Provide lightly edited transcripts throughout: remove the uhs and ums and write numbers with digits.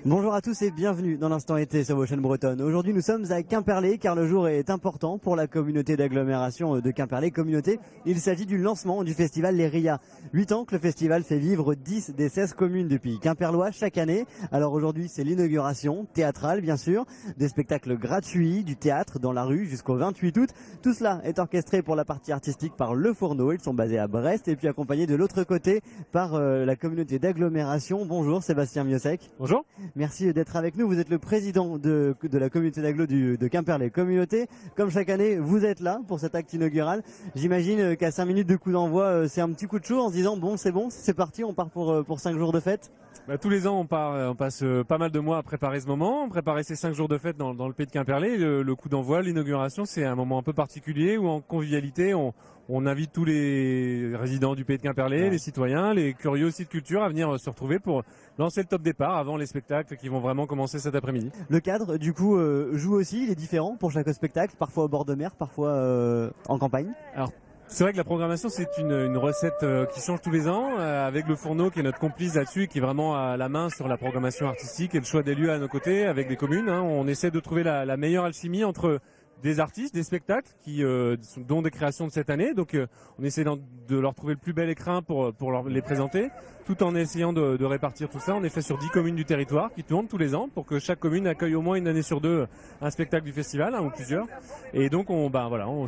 Bonjour à tous et bienvenue dans l'Instant été sur vos chaînes bretonnes. Aujourd'hui nous sommes à Quimperlé car le jour est important pour la communauté d'agglomération de Quimperlé. Communauté, il s'agit du lancement du festival Les RIA. 8 ans que le festival fait vivre 10 des 16 communes du pays quimperlois chaque année. Alors aujourd'hui c'est l'inauguration théâtrale bien sûr, des spectacles gratuits, du théâtre dans la rue jusqu'au 28 août. Tout cela est orchestré pour la partie artistique par Le Fourneau. Ils sont basés à Brest et puis accompagnés de l'autre côté par la communauté d'agglomération. Bonjour Sébastien Miosek. Bonjour. Merci d'être avec nous. Vous êtes le président de la communauté d'agglo de Quimperlé Communauté. Comme chaque année, vous êtes là pour cet acte inaugural. J'imagine qu'à 5 minutes de coup d'envoi, c'est un petit coup de chaud en se disant bon, c'est parti, on part pour 5 jours de fête. Tous les ans, on passe pas mal de mois à préparer ce moment, préparer ces 5 jours de fête dans le pays de Quimperlé. Le coup d'envoi, l'inauguration, c'est un moment un peu particulier où en convivialité, on invite tous les résidents du pays de Quimperlé, les citoyens, les curieux aussi de culture à venir se retrouver pour lancer le top départ avant les spectacles qui vont vraiment commencer cet après-midi. Le cadre, du coup, joue aussi, il est différent pour chaque spectacle, parfois au bord de mer, parfois en campagne. Alors, c'est vrai que la programmation c'est une recette qui change tous les ans avec Le Fourneau qui est notre complice là-dessus, qui est vraiment à la main sur la programmation artistique et le choix des lieux à nos côtés avec des communes. On essaie de trouver la meilleure alchimie entre des artistes, des spectacles dont des créations de cette année. Donc on essaie de leur trouver le plus bel écrin pour les présenter, tout en essayant de répartir tout ça. On est fait sur 10 communes du territoire qui tournent tous les ans pour que chaque commune accueille au moins une année sur deux un spectacle du festival, ou plusieurs. Et donc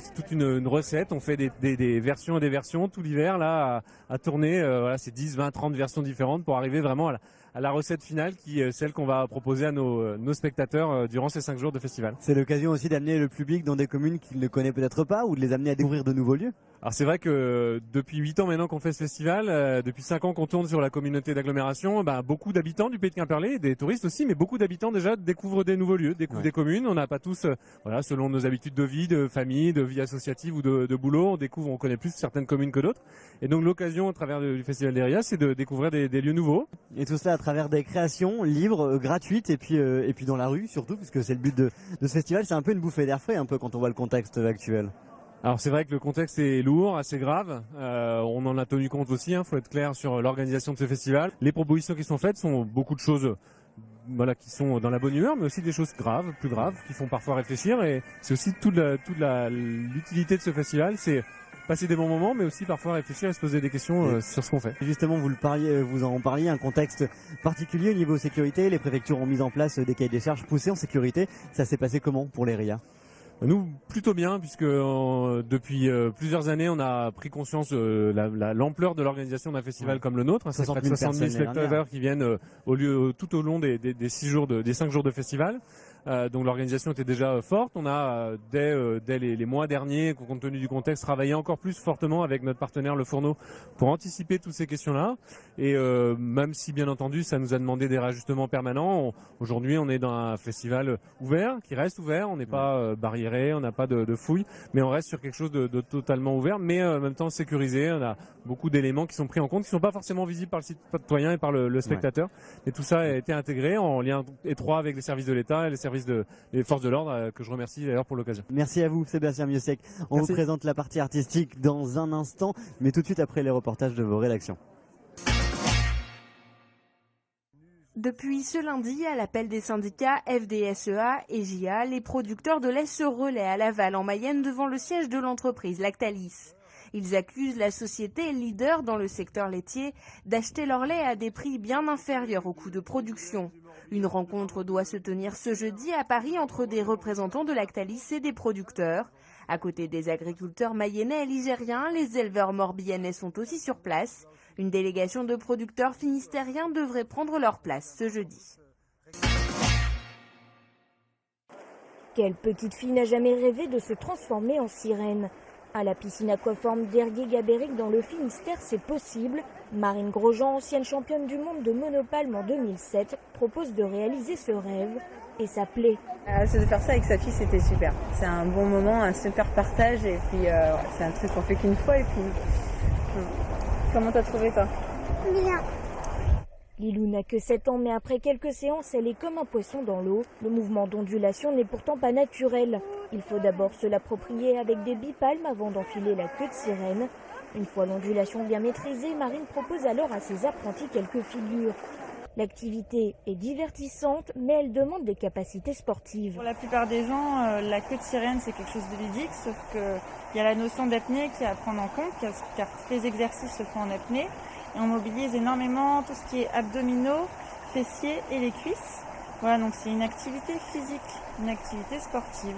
c'est toute une recette. On fait des versions et des versions tout l'hiver là à tourner. C'est 10, 20, 30 versions différentes pour arriver vraiment à la recette finale qui est celle qu'on va proposer à nos spectateurs durant ces 5 jours de festival. C'est l'occasion aussi d'amener le public dans des communes qu'il ne connaît peut-être pas ou de les amener à découvrir de nouveaux lieux. Alors c'est vrai que depuis 8 ans maintenant qu'on fait ce festival, depuis 5 ans qu'on tourne sur la communauté d'agglomération, beaucoup d'habitants du pays de Quimperlé, des touristes aussi, mais beaucoup d'habitants déjà découvrent des nouveaux lieux, découvrent des communes. On n'a pas tous, selon nos habitudes de vie, de famille, de vie associative ou de boulot, on connaît plus certaines communes que d'autres. Et donc l'occasion à travers du festival des RIA, c'est de découvrir des lieux nouveaux. Et tout cela à travers des créations libres, gratuites et puis dans la rue surtout, puisque c'est le but de ce festival. C'est un peu une bouffée d'air frais un peu quand on voit le contexte actuel. Alors c'est vrai que le contexte est lourd, assez grave. On en a tenu compte aussi. Faut être clair sur l'organisation de ce festival. Les propositions qui sont faites sont beaucoup de choses, qui sont dans la bonne humeur, mais aussi des choses graves, plus graves, qui font parfois réfléchir. Et c'est aussi toute l'utilité de ce festival, c'est passer des bons moments, mais aussi parfois réfléchir et se poser des questions sur ce qu'on fait. Et justement, vous en parliez, un contexte particulier au niveau sécurité. Les préfectures ont mis en place des cahiers des charges poussés en sécurité. Ça s'est passé comment pour les RIA ? Nous, plutôt bien, puisque depuis plusieurs années, on a pris conscience de l'ampleur de l'organisation d'un festival comme le nôtre. C'est près de 60 000 spectateurs qui viennent tout au long des 5 jours de festival. Donc l'organisation était déjà forte. On a dès les mois derniers, compte tenu du contexte, travaillé encore plus fortement avec notre partenaire Le Fourneau pour anticiper toutes ces questions-là. Et même si bien entendu ça nous a demandé des réajustements permanents, aujourd'hui on est dans un festival ouvert, qui reste ouvert. On n'est pas barriéré, on n'a pas de fouilles, mais on reste sur quelque chose de totalement ouvert, mais en même temps sécurisé. On a beaucoup d'éléments qui sont pris en compte, qui ne sont pas forcément visibles par le citoyen et par le spectateur. Mais tout ça a été intégré en lien étroit avec les services de l'État et les services des forces de l'ordre, que je remercie d'ailleurs pour l'occasion. Merci à vous Sébastien Miosek. On vous présente la partie artistique dans un instant, mais tout de suite après les reportages de vos rédactions. Depuis ce lundi, à l'appel des syndicats FDSEA et JA, les producteurs de lait se relaient à Laval en Mayenne devant le siège de l'entreprise Lactalis. Ils accusent la société leader dans le secteur laitier d'acheter leur lait à des prix bien inférieurs au coût de production. Une rencontre doit se tenir ce jeudi à Paris entre des représentants de Lactalis et des producteurs. À côté des agriculteurs mayennais et ligériens, les éleveurs morbihanais sont aussi sur place. Une délégation de producteurs finistériens devrait prendre leur place ce jeudi. Quelle petite fille n'a jamais rêvé de se transformer en sirène ? À la piscine aquaforme d'Ergué-Gabéric dans le Finistère, c'est possible. Marine Grosjean, ancienne championne du monde de monopalme en 2007, propose de réaliser ce rêve et ça plaît. De faire ça avec sa fille, c'était super. C'est un bon moment, un super partage et puis c'est un truc qu'on fait qu'une fois et puis... Comment t'as trouvé toi ? Bien. Lilou n'a que 7 ans, mais après quelques séances, elle est comme un poisson dans l'eau. Le mouvement d'ondulation n'est pourtant pas naturel. Il faut d'abord se l'approprier avec des bipalmes avant d'enfiler la queue de sirène. Une fois l'ondulation bien maîtrisée, Marine propose alors à ses apprentis quelques figures. L'activité est divertissante, mais elle demande des capacités sportives. Pour la plupart des gens, la queue de sirène, c'est quelque chose de ludique, sauf qu'il y a la notion d'apnée qui est à prendre en compte, car tous les exercices se font en apnée. Et on mobilise énormément tout ce qui est abdominaux, fessiers et les cuisses. Voilà, donc c'est une activité physique, une activité sportive.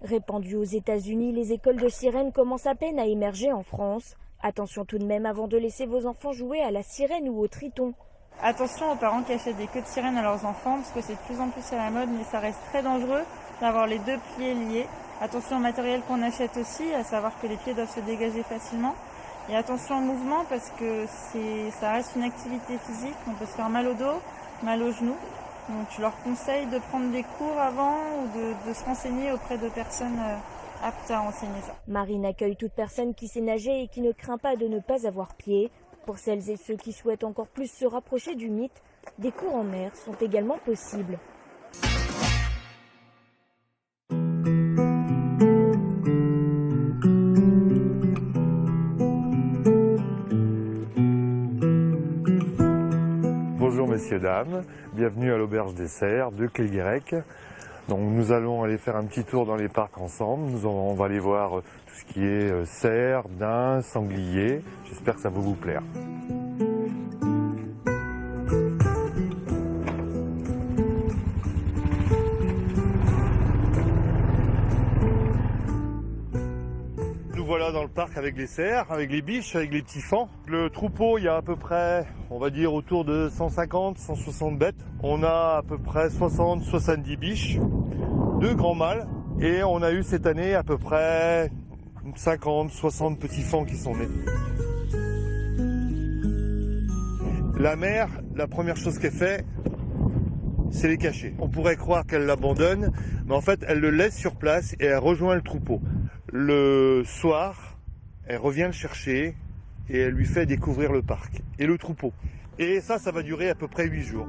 Répandues aux États-Unis, les écoles de sirènes commencent à peine à émerger en France. Attention tout de même avant de laisser vos enfants jouer à la sirène ou au triton. Attention aux parents qui achètent des queues de sirène à leurs enfants, parce que c'est de plus en plus à la mode, mais ça reste très dangereux d'avoir les deux pieds liés. Attention au matériel qu'on achète aussi, à savoir que les pieds doivent se dégager facilement. Et attention au mouvement, parce que ça reste une activité physique, on peut se faire mal au dos, mal aux genoux. Donc je leur conseille de prendre des cours avant ou de se renseigner auprès de personnes aptes à enseigner ça. Marine accueille toute personne qui sait nager et qui ne craint pas de ne pas avoir pied. Pour celles et ceux qui souhaitent encore plus se rapprocher du mythe, des cours en mer sont également possibles. Bonjour messieurs, dames, bienvenue à l'auberge des cerfs de Cléguérec. Donc nous allons aller faire un petit tour dans les parcs ensemble. On va aller voir tout ce qui est cerfs, daims, sangliers. J'espère que ça va vous plaire. Nous voilà dans le parc avec les cerfs, avec les biches, avec les petits fans. Le troupeau, il y a à peu près, on va dire autour de 150, 160 bêtes. On a à peu près 60, 70 biches, 2 grands mâles. Et on a eu cette année à peu près 50, 60 petits fans qui sont nés. La mère, la première chose qu'elle fait, c'est les cacher. On pourrait croire qu'elle l'abandonne, mais en fait, elle le laisse sur place et elle rejoint le troupeau. Le soir, elle revient le chercher et elle lui fait découvrir le parc et le troupeau. Et ça va durer à peu près 8 jours.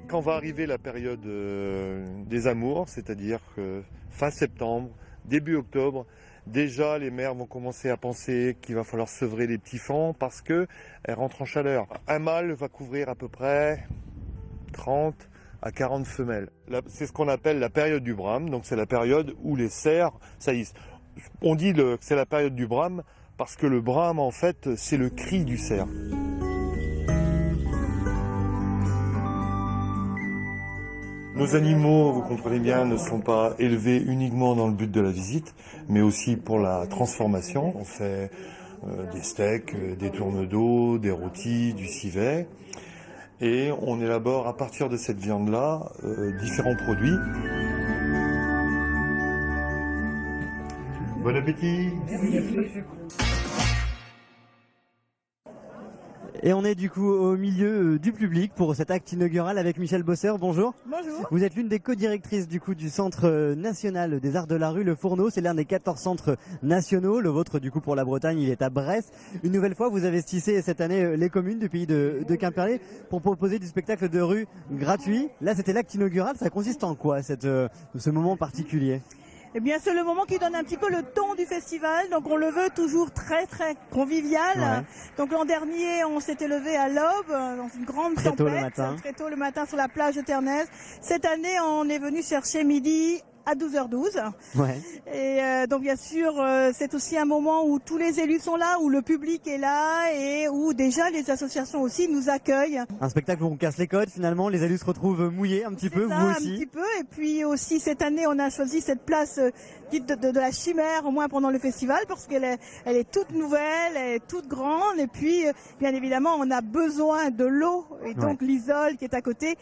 Quand va arriver la période des amours, c'est-à-dire que fin septembre, début octobre, déjà les mères vont commencer à penser qu'il va falloir sevrer les petits fans parce qu'elles rentrent en chaleur. Un mâle va couvrir à peu près 30 à 40 femelles. C'est ce qu'on appelle la période du brame, donc c'est la période où les cerfs saillissent. On dit que c'est la période du brame parce que le brame en fait c'est le cri du cerf. Nos animaux, vous comprenez bien, ne sont pas élevés uniquement dans le but de la visite, mais aussi pour la transformation. On fait des steaks, des tournes d'eau, des rôtis, du civet. Et on élabore à partir de cette viande-là différents produits. Bon appétit! Et on est du coup au milieu du public pour cet acte inaugural avec Michèle Bosseur. Bonjour. Bonjour. Vous êtes l'une des co-directrices du coup du Centre national des arts de la rue, le Fourneau. C'est l'un des 14 centres nationaux. Le vôtre du coup pour la Bretagne, il est à Brest. Une nouvelle fois, vous investissez cette année les communes du pays de Quimperlé pour proposer du spectacle de rue gratuit. Là, c'était l'acte inaugural. Ça consiste en quoi ce moment particulier ? Eh bien, c'est le moment qui donne un petit peu le ton du festival. Donc, on le veut toujours très, très convivial. Ouais. Donc, l'an dernier, on s'était levé à l'aube dans une grande Très tôt tempête. le matin. Très tôt le matin sur la plage de Ternaise. Cette année, on est venu chercher midi à 12h12. Ouais. Et donc bien sûr, c'est aussi un moment où tous les élus sont là, où le public est là et où déjà les associations aussi nous accueillent. Un spectacle où on casse les codes finalement, les élus se retrouvent mouillés un petit peu, Ça, vous un aussi. petit peu. Et puis aussi cette année, on a choisi cette place dite de la chimère, au moins pendant le festival, parce qu'elle est toute nouvelle, elle est toute grande. Et puis, bien évidemment, on a besoin de l'eau. Et donc l'Isole qui est à côté,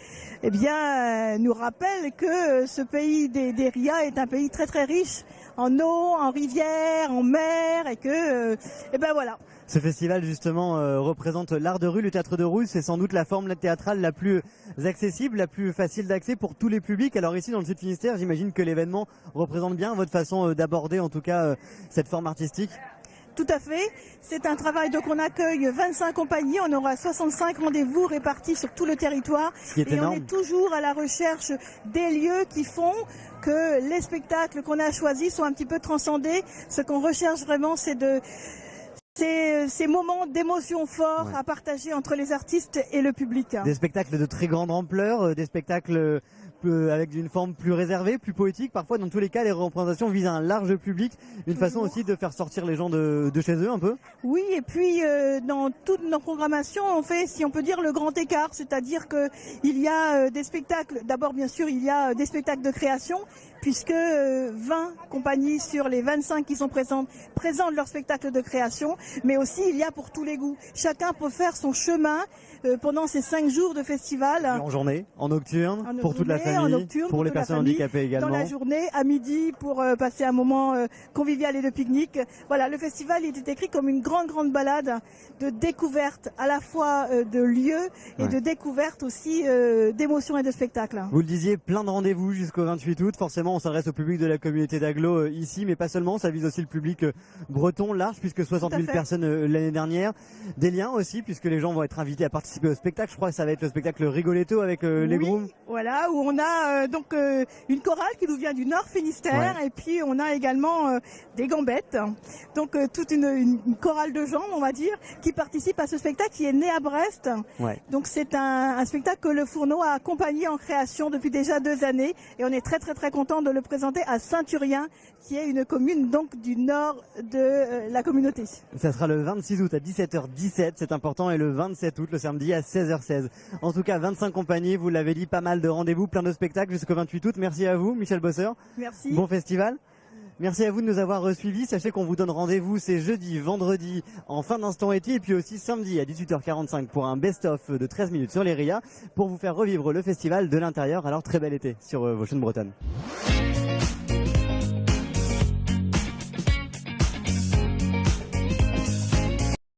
eh bien, nous rappelle que ce pays des RIA est un pays très très riche en eau, en rivière, en mer, et que, eh ben voilà. Ce festival justement représente l'art de rue, le théâtre de rue, c'est sans doute la forme théâtrale la plus accessible, la plus facile d'accès pour tous les publics. Alors ici dans le Sud Finistère, j'imagine que l'événement représente bien votre façon d'aborder en tout cas cette forme artistique. Tout à fait. C'est un travail, donc on accueille 25 compagnies, on aura 65 rendez-vous répartis sur tout le territoire. Ce qui est et énorme. on est toujours à la recherche des lieux qui font que les spectacles qu'on a choisis sont un petit peu transcendés. Ce qu'on recherche vraiment, c'est de Ces moments d'émotion forts à partager entre les artistes et le public. Des spectacles de très grande ampleur, des spectacles avec une forme plus réservée, plus poétique. Parfois, dans tous les cas, les représentations visent un large public. Une façon aussi de faire sortir les gens de chez eux un peu. Oui, et puis dans toutes nos programmations, on fait, si on peut dire, le grand écart. C'est-à-dire qu'il y a des spectacles, d'abord bien sûr, il y a des spectacles de création, puisque 20 compagnies sur les 25 qui sont présentent leur spectacle de création, mais aussi il y a pour tous les goûts. Chacun peut faire son chemin pendant ces 5 jours de festival. En journée, en nocturne, pour toute la famille, pour les personnes handicapées également. Dans la journée, à midi, pour passer un moment convivial et de pique-nique. Voilà, le festival il est écrit comme une grande balade de découverte, à la fois de lieux et de découverte aussi d'émotions et de spectacles. Vous le disiez, plein de rendez-vous jusqu'au 28 août. Forcément, on s'adresse au public de la communauté d'Aglo ici, mais pas seulement. Ça vise aussi le public breton large, puisque 60 000 personnes l'année dernière. Des liens aussi, puisque les gens vont être invités à participer au spectacle. Je crois que ça va être le spectacle Rigoletto avec les Grooms. Voilà, où on a donc une chorale qui nous vient du Nord Finistère, et puis on a également des gambettes. Donc toute une chorale de gens, on va dire, qui participe à ce spectacle qui est né à Brest. Donc c'est un spectacle que le Fourneau a accompagné en création depuis déjà 2 années, et on est très content de le présenter à Saint-Urien, qui est une commune donc du nord de la communauté. Ça sera le 26 août à 17h17, c'est important, et le 27 août, le samedi, à 16h16. En tout cas, 25 compagnies, vous l'avez dit, pas mal de rendez-vous, plein de spectacles jusqu'au 28 août. Merci à vous, Michel Bosseur. Merci. Bon festival. Merci à vous de nous avoir suivis. Sachez qu'on vous donne rendez-vous, c'est jeudi, vendredi, en fin d'instant été, et puis aussi samedi à 18h45 pour un best-of de 13 minutes sur les RIA, pour vous faire revivre le festival de l'intérieur. Alors très bel été sur vos chaînes bretonnes.